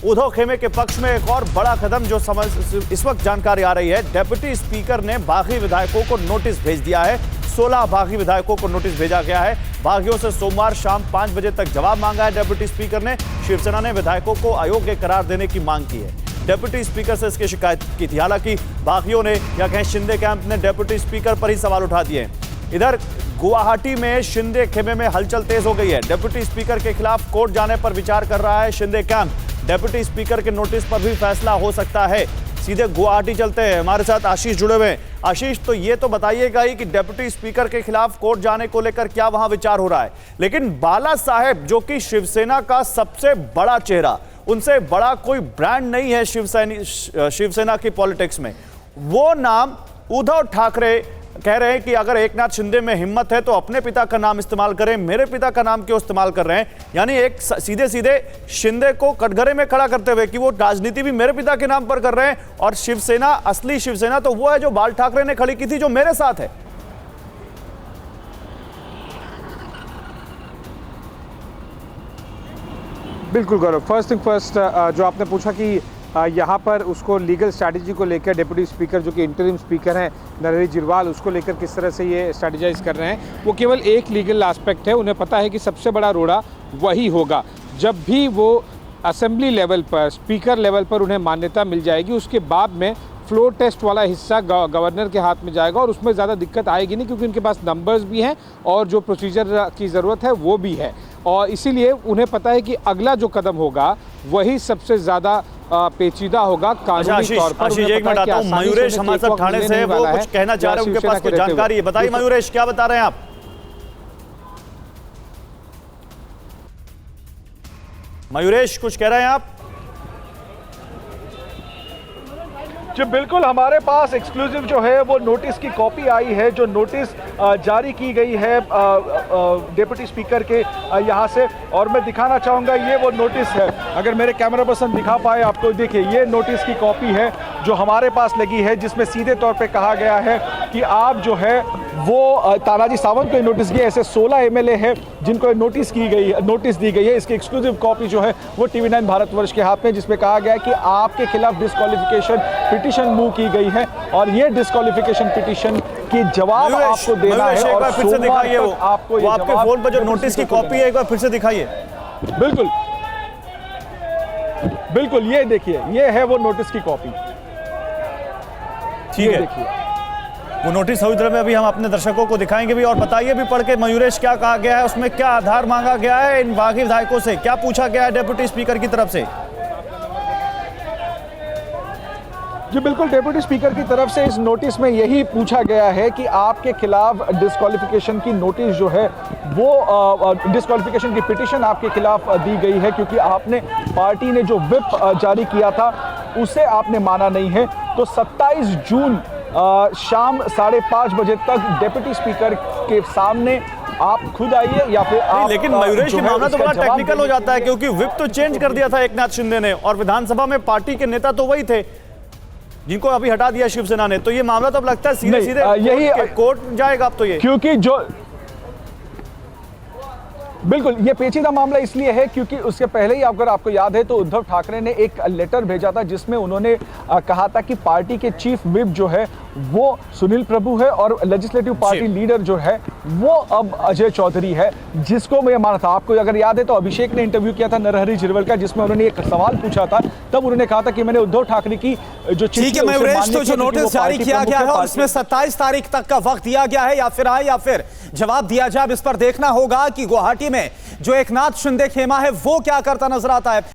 उद्धव खेमे के पक्ष में एक और बड़ा कदम जो इस वक्त जानकारी आ रही है, डिप्टी स्पीकर ने बागी विधायकों को नोटिस भेज दिया है। 16 बागी विधायकों को नोटिस भेजा गया है। बागियों से सोमवार शाम 5 बजे तक जवाब मांगा है डिप्टी स्पीकर ने। शिवसेना ने विधायकों को अयोग्य करार देने की मांग की है। डिप्टी स्पीकर से इसकी शिकायत की थी। हालांकि बागियों ने या कहें शिंदे कैंप ने डिप्टी स्पीकर पर ही सवाल उठा दिए। इधर गुवाहाटी में शिंदे खेमे में हलचल तेज हो गई है। डिप्टी स्पीकर के खिलाफ कोर्ट जाने पर विचार कर रहा है शिंदे कैंप। डिप्टी स्पीकर के नोटिस पर भी फैसला हो सकता है। सीधे गुवाहाटी चलते हैं, हमारे साथ आशीष जुड़े हुए हैं। आशीष, तो ये तो बताइएगा ही कि डिप्टी स्पीकर के खिलाफ कोर्ट जाने को लेकर क्या वहां विचार हो रहा है। लेकिन बाला साहेब जो कि शिवसेना का सबसे बड़ा चेहरा, उनसे बड़ा कोई ब्रांड नहीं है शिवसेना की पॉलिटिक्स में, वो नाम उद्धव ठाकरे कह रहे हैं कि अगर एकनाथ शिंदे में हिम्मत है तो अपने पिता का नाम इस्तेमाल करें, मेरे पिता का नाम क्यों इस्तेमाल कर रहे हैं। यानी एक सीधे सीधे शिंदे को कटघरे में खड़ा करते हुए कि वो राजनीति भी मेरे पिता के नाम पर कर रहे हैं, और शिवसेना, असली शिवसेना तो वो है जो बाल ठाकरे ने खड़ी की थी, जो मेरे साथ है। बिल्कुल गौरव, फर्स्ट थिंग फर्स्ट, जो आपने पूछा कि यहाँ पर उसको लीगल स्ट्रैटेजी को लेकर डिप्टी स्पीकर जो कि इंटरिम स्पीकर हैं नरहरि झिरवाल, उसको लेकर किस तरह से ये स्ट्रैटेजाइज कर रहे हैं, वो केवल एक लीगल एस्पेक्ट है। उन्हें पता है कि सबसे बड़ा रोड़ा वही होगा जब भी वो असेंबली लेवल पर, स्पीकर लेवल पर उन्हें मान्यता मिल जाएगी, उसके बाद में फ्लोर टेस्ट वाला हिस्सा गवर्नर के हाथ में जाएगा और उसमें ज़्यादा दिक्कत आएगी नहीं, क्योंकि उनके पास नंबर्स भी हैं और जो प्रोसीजर की ज़रूरत है वो भी है। और इसीलिए उन्हें पता है कि अगला जो कदम होगा वही सबसे ज़्यादा पेचीदा होगा कानूनी तौर पर। एक मिनट आता हूं, मयूरेश हमारे साथ ठाणे से, वो कुछ कहना चाह रहे हैं, उनके पास कुछ जानकारी है। बताइए मयूरेश, क्या बता रहे हैं आप? मयूरेश, कुछ कह रहे हैं आप? जी बिल्कुल, हमारे पास एक्सक्लूसिव जो है वो नोटिस की कॉपी आई है, जो नोटिस जारी की गई है डिप्टी स्पीकर के यहाँ से, और मैं दिखाना चाहूँगा, ये वो नोटिस है। अगर मेरे कैमरा पर्सन दिखा पाए आपको, देखिए ये नोटिस की कॉपी है जो हमारे पास लगी है, जिसमें सीधे तौर पे कहा गया है कि आप जो है वो तानाजी सावंत को नोटिस किया। ऐसे 16 एमएलए है जिनको नोटिस दी गई है। इसकी एक्सक्लूसिव कॉपी जो है वो TV9 भारतवर्ष के हाथ में, जिसमें कहा गया है कि आपके खिलाफ डिस्क्वालिफिकेशन पिटीशन मूव की गई है और ये डिस्क्वालिफिकेशन पिटीशन की जवाब आपको देना है। और फिर से दिखाइए वो आपके फोन पर जो नोटिस की कॉपी है, एक बार फिर से दिखाइए। बिल्कुल बिल्कुल, ये देखिए, ये है वो नोटिस की कॉपी। ठीक है, देखिए वो नोटिस सही तरह में अभी हम अपने दर्शकों को दिखाएंगे भी। और बताइए भी पढ़ के मयूरेश, क्या कहा गया है उसमें, क्या आधार मांगा गया है इन बागी विधायकों से, क्या पूछा गया है डिप्टी स्पीकर की तरफ से? जी बिल्कुल, डिप्टी स्पीकर की तरफ से इस नोटिस में यही पूछा गया है कि आपके खिलाफ डिस्क्वालिफिकेशन की नोटिस जो है वो डिस्क्वालिफिकेशन की पिटीशन आपके खिलाफ दी गई है, क्योंकि आपने पार्टी ने जो व्हिप जारी किया था उसे आपने माना नहीं है। तो 27 जून शाम 5:30 बजे तक डिप्टी स्पीकर के सामने आप खुद आइए या फिर आप। लेकिन मयूरेश, ये मामला तो बड़ा टेक्निकल हो जाता है, क्योंकि व्हिप तो चेंज कर दिया था एकनाथ शिंदे ने, और विधानसभा में पार्टी के नेता तो वही थे जिनको अभी हटा दिया शिवसेना ने। तो ये मामला तो अब लगता है सीधे सीधे यही कोर्ट जाएगा अब तो ये, क्योंकि जो बिल्कुल ये पेचीदा मामला इसलिए है क्योंकि उसके पहले ही अगर आपको याद है तो उद्धव ठाकरे ने एक लेटर भेजा था जिसमें उन्होंने कहा था कि पार्टी के चीफ व्हिप जो है वो सुनील प्रभु है और लेजिस्लेटिव पार्टी लीडर जो है वो अब अजय चौधरी है, जिसको मैं माना था। आपको अगर याद है तो अभिषेक ने इंटरव्यू किया था नरहरि झिरवाल का, जिसमें उन्होंने एक सवाल पूछा था। तब उन्होंने कहा था कि मैंने उद्धव ठाकरे की जो ठीक है मयूरेश, तो जो नोटिस जारी किया गया है और उसमें 27 तारीख तक का वक्त दिया गया है, या फिर आए या फिर जवाब दिया जाए, इस पर देखना होगा कि गुवाहाटी में जो एकनाथ शिंदे खेमा है वो क्या करता नजर आता है।